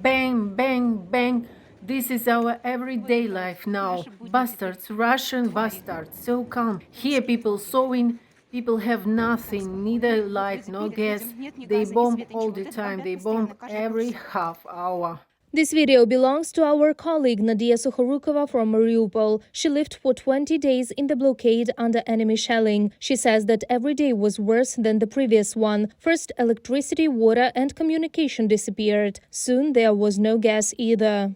bang, bang, bang. This is our everyday life now. Bastards, Russian bastards, so calm. Here people sewing, people have nothing, neither light nor gas. They bomb all the time, they bomb every half hour. This video belongs to our colleague Nadiya Sukhorukova from Mariupol. She lived for 20 days in the blockade under enemy shelling. She says that every day was worse than the previous one. First, electricity, water and communication disappeared. Soon there was no gas either.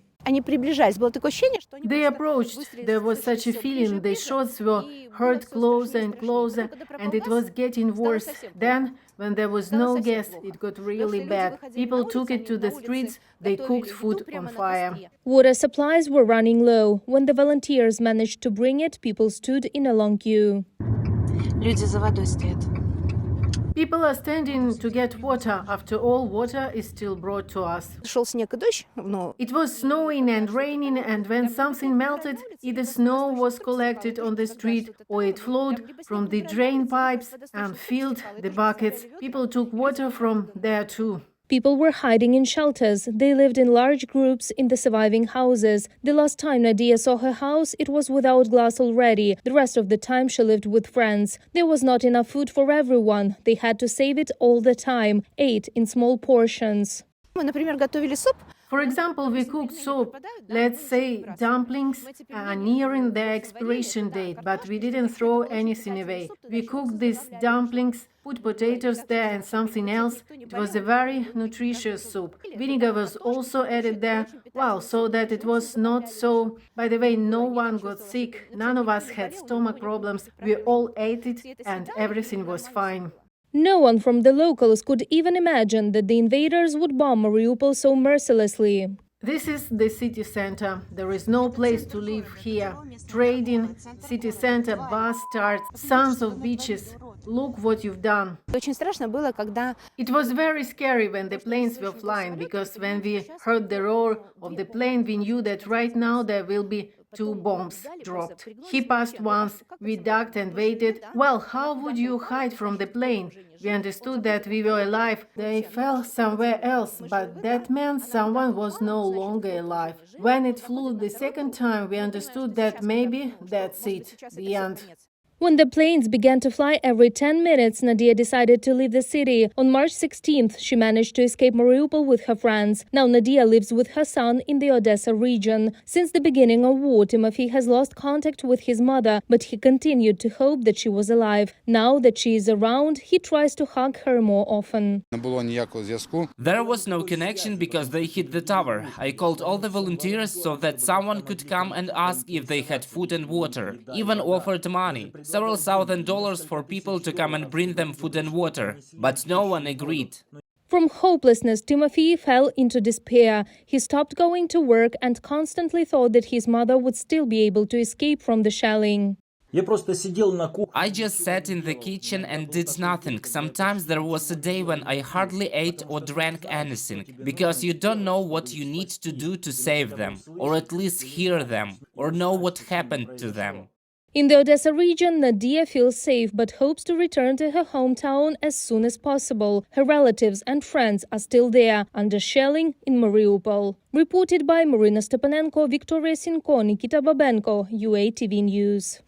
They approached. There was such a feeling. The shots were heard closer and closer, and it was getting worse. Then, when there was no gas, it got really bad. People took it to the streets. They cooked food on fire. Water supplies were running low. When the volunteers managed to bring it, people stood in a long queue. People are standing to get water. After all, water is still brought to us. It was snowing and raining, and when something melted, either snow was collected on the street or it flowed from the drain pipes and filled the buckets. People took water from there too. People were hiding in shelters. They lived in large groups in the surviving houses. The last time Nadiya saw her house, it was without glass already. The rest of the time she lived with friends. There was not enough food for everyone. They had to save it all the time, ate in small portions. For example, we cooked soup, let's say dumplings, nearing their expiration date, but we didn't throw anything away. We cooked these dumplings, put potatoes there and something else. It was a very nutritious soup. Vinegar was also added there, wow, so that it was not so... By the way, no one got sick, none of us had stomach problems, we all ate it and everything was fine. No one from the locals could even imagine that the invaders would bomb Mariupol so mercilessly. This is the city center. There is no place to live here. Trading, city center, bastards, sons of bitches. Look what you've done. It was very scary when the planes were flying, because when we heard the roar of the plane, we knew that right now there will be 2 bombs dropped. He passed once, we ducked and waited. Well, how would you hide from the plane? We understood that we were alive. They fell somewhere else, but that meant someone was no longer alive. When it flew the second time, we understood that maybe that's it, the end. When the planes began to fly every 10 minutes, Nadiya decided to leave the city. On March 16th, she managed to escape Mariupol with her friends. Now Nadiya lives with her son in the Odesa region. Since the beginning of war, Timothy has lost contact with his mother, but he continued to hope that she was alive. Now that she is around, he tries to hug her more often. There was no connection because they hit the tower. I called all the volunteers so that someone could come and ask if they had food and water, even offered money. Several $1,000 for people to come and bring them food and water, but no one agreed. From hopelessness, Timothy fell into despair. He stopped going to work and constantly thought that his mother would still be able to escape from the shelling. I just sat in the kitchen and did nothing. Sometimes there was a day when I hardly ate or drank anything, because you don't know what you need to do to save them, or at least hear them, or know what happened to them. In the Odesa region, Nadiya feels safe but hopes to return to her hometown as soon as possible. Her relatives and friends are still there, under shelling in Mariupol. Reported by Marina Stepanenko, Victoria Sinko, Nikita Babenko, UATV News.